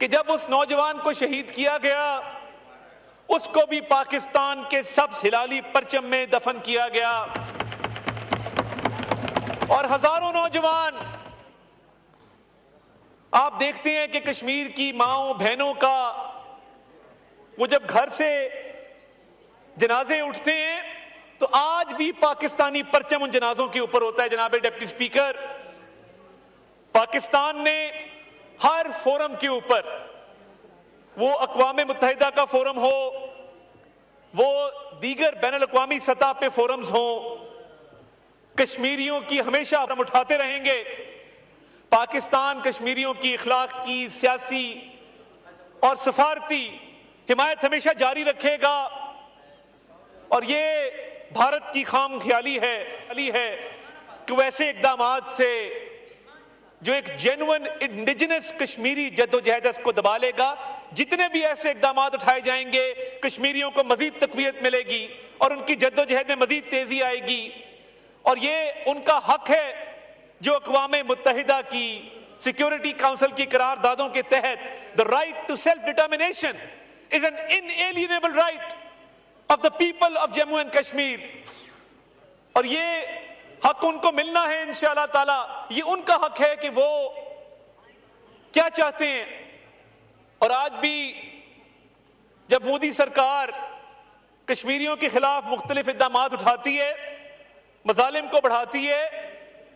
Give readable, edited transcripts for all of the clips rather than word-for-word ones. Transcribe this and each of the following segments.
कि जब उस नौजवान को शहीद किया गया उसको भी पाकिस्तान के सब्ज हिलाली परचम में दफन किया गया और हजारों नौजवान आप देखते हैं कि कश्मीर की माओं बहनों का वो जब घर से जनाजे उठते हैं तो आज भी पाकिस्तानी परचम उन जनाजों के ऊपर होता है। जनाब डिप्टी स्पीकर, पाकिस्तान ने हर फोरम के ऊपर, वो अक़वाम मुत्तहिदा का फोरम हो, वो दीगर बैनुल अक़वामी सतह पे फोरम्स हो, कश्मीरियों की हमेशा हम उठाते रहेंगे। पाकिस्तान कश्मीरियों की इखलाक की, सियासी और सफारती हिमायत हमेशा जारी रखेगा और ये भारत की खाम ख्याली है कि वैसे इक़दामात से जो एक जेन्युइन इंडिजिनस कश्मीरी जद्दोजहद को दबा लेगा। जितने भी ऐसे इक़दामात उठाए जाएंगे कश्मीरियों को मजीद तक़वियत मिलेगी और उनकी जद्दोजहद में मजीद तेजी आएगी और ये उनका हक है जो अक़वाम मुत्तहिदा की सिक्योरिटी काउंसिल की करारदादों के तहत the right to self determination is an inalienable right of the people of Jammu and Kashmir और ये हक उनको मिलना है इंशाअल्लाह ताला। ये उनका हक है कि वो क्या चाहते हैं। और आज भी जब मोदी सरकार कश्मीरियों के खिलाफ मुख्तलिफ इक़दामात उठाती है, मजालिम को बढ़ाती है,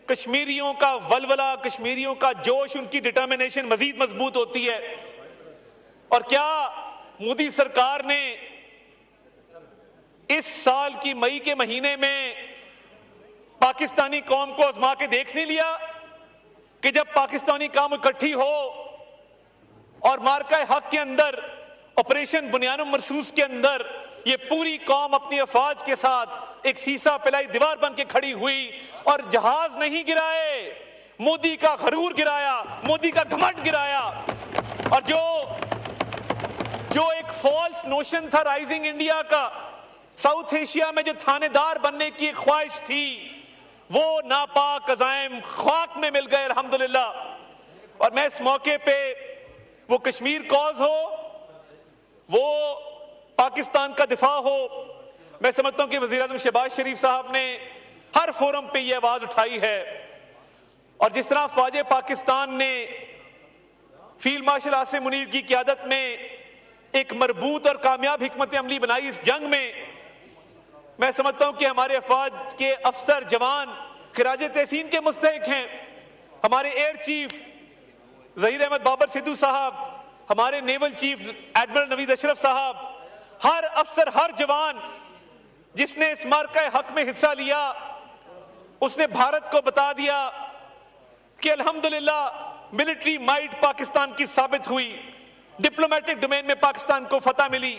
कश्मीरियों का वलवला, कश्मीरियों का जोश, उनकी डिटर्मिनेशन मजीद मजबूत होती है। और क्या मोदी सरकार ने इस साल की मई के महीने में पाकिस्तानी कौम को आजमा के देख नहीं लिया कि जब पाकिस्तानी कौम इकट्ठी हो और मार्का हक के अंदर, ऑपरेशन बुनियानुम मरसूस के अंदर ये पूरी कौम अपनी अफवाज के साथ एक सीसा पिलाई दीवार बन के खड़ी हुई और जहाज नहीं गिराए, मोदी का गरूर गिराया, मोदी का घमंड गिराया। और जो एक फॉल्स नोशन था राइजिंग इंडिया का, साउथ एशिया में जो थानेदार बनने की एक ख्वाहिश थी, वो नापाक अज़ाइम खाक में मिल गए अल्हम्दुलिल्लाह। और मैं इस मौके पे वो कश्मीर कॉज हो, वो पाकिस्तान का दिफा हो, मैं समझता हूं कि वज़ीर आज़म शहबाज शरीफ साहब ने हर फोरम पे ये आवाज उठाई है। और जिस तरह फौज पाकिस्तान ने फील्ड मार्शल आसिम मुनीर की क़यादत में एक मरबूत और कामयाब हिकमत अमली बनाई इस जंग में, मैं समझता हूं कि हमारे अफवाज के अफसर जवान खिराज तहसीन के मुस्तहिक हैं। हमारे एयर चीफ ज़हीर अहमद बाबर सिद्धू साहब, हमारे naval chief admiral Naveed Ashraf साहब, हर अफसर, हर जवान जिसने इस मार्का हक में हिस्सा लिया, उसने भारत को बता दिया कि अल्हम्दुलिल्लाह मिलिट्री माइट पाकिस्तान की साबित हुई, डिप्लोमेटिक डोमेन में पाकिस्तान को फतह मिली,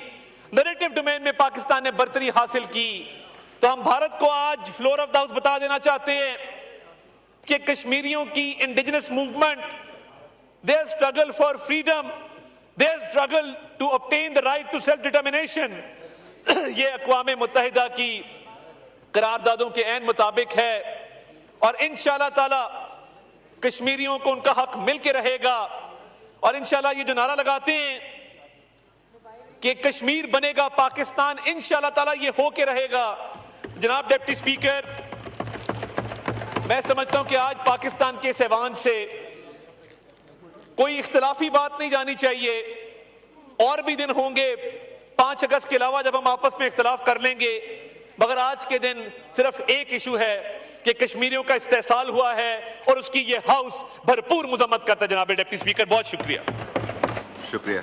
नैरेटिव डोमेन में पाकिस्तान ने बर्तरी हासिल की। तो हम भारत को आज फ्लोर ऑफ द हाउस बता देना चाहते हैं कि कश्मीरियों की indigenous movement, their struggle for freedom, their struggle to obtain the right to self determination, ये अक़वाम मुत्तहिदा की करारदादों के ऐन मुताबिक है। और इंशाअल्लाह ताला कश्मीरियों को उनका हक मिल के रहेगा। और इंशाअल्लाह ये जो नारा लगाते हैं कि कश्मीर बनेगा पाकिस्तान, इंशाअल्लाह ताला ये हो के रहेगा। जनाब डिप्टी स्पीकर, मैं समझता हूं कि आज पाकिस्तान के ऐवान से कोई इख्तिलाफी बात नहीं जानी चाहिए। और भी दिन होंगे 5 अगस्त के अलावा जब हम आपस में इख्तिलाफ कर लेंगे, मगर आज के दिन सिर्फ एक इशू है कि कश्मीरियों का इस्तेहसाल हुआ है और उसकी ये हाउस भरपूर मुजम्मत करता है। जनाब डिप्टी स्पीकर, बहुत शुक्रिया। शुक्रिया।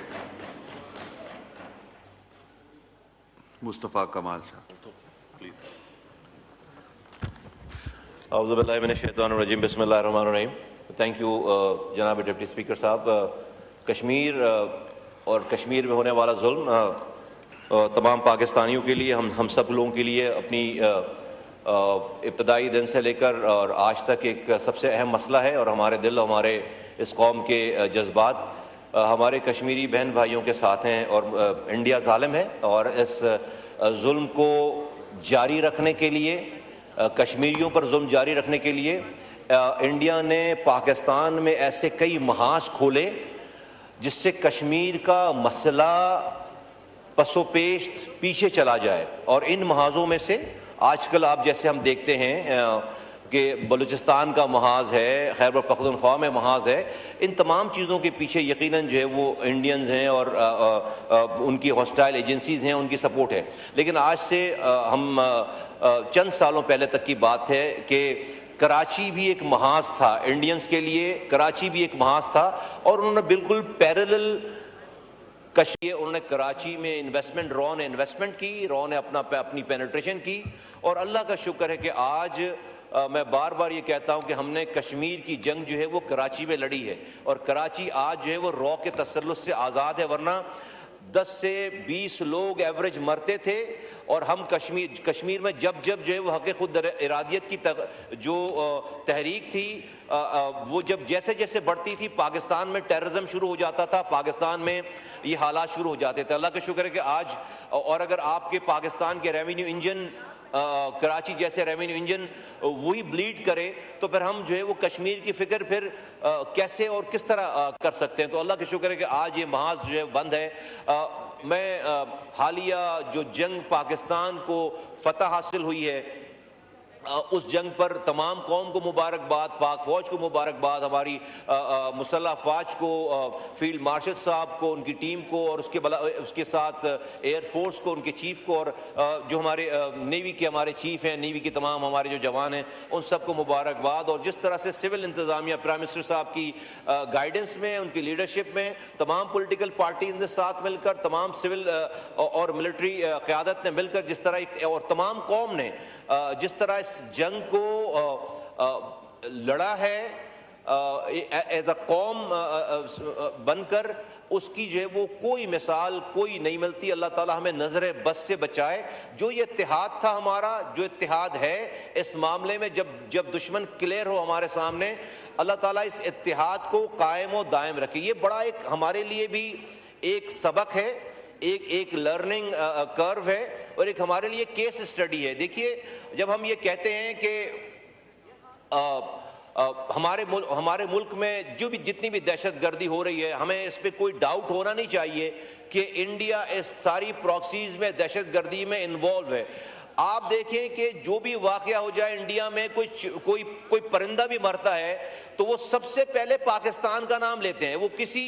मुस्तफ़ा कमाल साहब प्लीज। औज़ु बिल्लाहि मिनश शैतानिर रजीम, बिस्मिल्लाहिर रहमानिर रहीम। थैंक यू जनाब डिप्टी स्पीकर साहब। कश्मीर और कश्मीर में होने वाला जुल्म तमाम पाकिस्तानियों के लिए, हम सब लोगों के लिए अपनी इब्तदाई दिन से लेकर और आज तक एक सबसे अहम मसला है। और हमारे दिल, हमारे इस कौम के जज्बात हमारे कश्मीरी बहन भाइयों के साथ हैं। और इंडिया ज़ालिम है और इस जुल्म को जारी रखने के लिए, कश्मीरियों पर जुल्म जारी रखने के लिए इंडिया ने पाकिस्तान में ऐसे कई महाज खोले जिससे कश्मीर का मसला पसोपेश पीछे चला जाए। और इन महाजों में से आजकल आप जैसे हम देखते हैं कि बलूचिस्तान का महाज है, खैबर पख्तूनख्वा में महाज है, इन तमाम चीज़ों के पीछे यकीनन जो है वो इंडियंस हैं और उनकी हॉस्टाइल एजेंसीज़ हैं, उनकी सपोर्ट है। लेकिन आज से हम चंद सालों पहले तक की बात है कि कराची भी एक महाज था इंडियंस के लिए, कराची भी एक महाज था और उन्होंने बिल्कुल पैरेलल कश्मीर, उन्होंने कराची में इन्वेस्टमेंट, रॉ ने इन्वेस्टमेंट की, रॉ ने अपनी पेनिट्रेशन की। और अल्लाह का शुक्र है कि आज मैं बार बार ये कहता हूं कि हमने कश्मीर की जंग जो है वो कराची में लड़ी है और कराची आज जो है वो रॉ के तसल्लुत से आज़ाद है, वरना 10 से 20 लोग एवरेज मरते थे। और हम कश्मीर में जब जो है वो हक़ खुद इरादियत की जो तहरीक थी वो जब जैसे जैसे बढ़ती थी, पाकिस्तान में टेररिज्म शुरू हो जाता था, पाकिस्तान में ये हालात शुरू हो जाते थे। अल्लाह का शुक्र है कि आज, और अगर आपके पाकिस्तान के रेवेन्यू इंजन कराची जैसे रेवेन्यू इंजन वही ब्लीड करे तो फिर हम जो है वो कश्मीर की फिक्र फिर कैसे और किस तरह कर सकते हैं। तो अल्लाह का शुक्र है कि आज ये महाज जो है बंद है। मैं हालिया जो जंग पाकिस्तान को फतह हासिल हुई है उस जंग पर तमाम कौम को मुबारकबाद, पाक फौज को मुबारकबाद, हमारी मुसल्लह फौज को, फील्ड मार्शल साहब को, उनकी टीम को और उसके साथ एयर फोर्स को, उनके चीफ को और जो हमारे नेवी के हमारे चीफ हैं, नेवी के तमाम हमारे जो जवान हैं उन सबको मुबारकबाद। और जिस तरह से सिविल इंतज़ामिया प्राइम मिनिस्टर साहब की गाइडेंस में, उनकी लीडरशिप में तमाम पोलिटिकल पार्टीज ने साथ मिलकर, तमाम सिविल और मिलिट्री क़यादत ने मिलकर जिस तरह और तमाम कौम ने जिस तरह इस जंग को लड़ा है एज अ कौम बनकर, उसकी जो है वो कोई मिसाल कोई नहीं मिलती। अल्लाह ताला हमें नजर बस से बचाए। जो ये इत्तेहाद था हमारा, जो इत्तेहाद है इस मामले में, जब दुश्मन क्लियर हो हमारे सामने, अल्लाह ताला इस इत्तेहाद को कायम और दायम रखे। ये बड़ा एक हमारे लिए भी एक सबक है, एक लर्निंग कर्व है और एक हमारे लिए केस स्टडी है। देखिए, जब हम ये कहते हैं कि हमारे मुल्क में जो भी जितनी भी दहशतगर्दी हो रही है, हमें इस पर कोई डाउट होना नहीं चाहिए कि इंडिया इस सारी प्रॉक्सीज में, दहशतगर्दी में इन्वॉल्व है। आप देखें कि जो भी वाकया हो जाए इंडिया में, कोई परिंदा भी मरता है तो वो सबसे पहले पाकिस्तान का नाम लेते हैं। वो किसी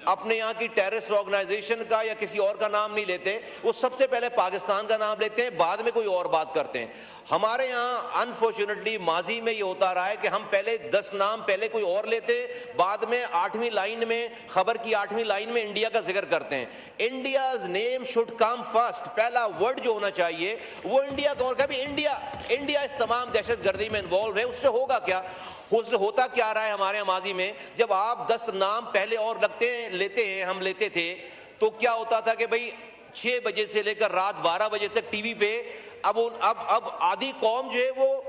अपने यहाँ की टेररिस्ट ऑर्गेनाइजेशन का या किसी और का नाम नहीं लेते, वो सबसे पहले पाकिस्तान का नाम लेते हैं, बाद में कोई और बात करते हैं। हमारे यहाँ अनफॉर्चुनेटली माजी में ये होता रहा है कि हम पहले 10 नाम पहले कोई और लेते, बाद में 8वीं लाइन में, खबर की 8वीं लाइन में इंडिया का जिक्र करते हैं। India's name should come first, पहला वर्ड जो होना चाहिए वो इंडिया का। और कभी इंडिया इस तमाम दहशतगर्दी में इन्वॉल्व है, उससे होगा क्या? उससे होता क्या रहा है हमारे माजी में, जब आप 10 नाम पहले और लेते हैं, हम लेते थे, तो क्या होता था कि भाई 6 बजे से लेकर रात 12 बजे तक टीवी पे अब आधी कौम जो है वो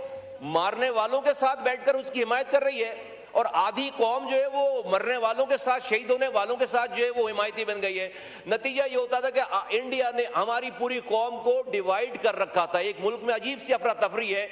मारने वालों के साथ बैठकर उसकी हिमायत कर रही है और आधी कौम जो है वो मरने वालों के साथ, शहीद होने वालों के साथ जो है वो हिमायती बन गई है। नतीजा ये होता था कि इंडिया ने हमारी पूरी कौम को डिवाइड कर रखा था। एक मुल्क में अजीब सी अफरा तफरी है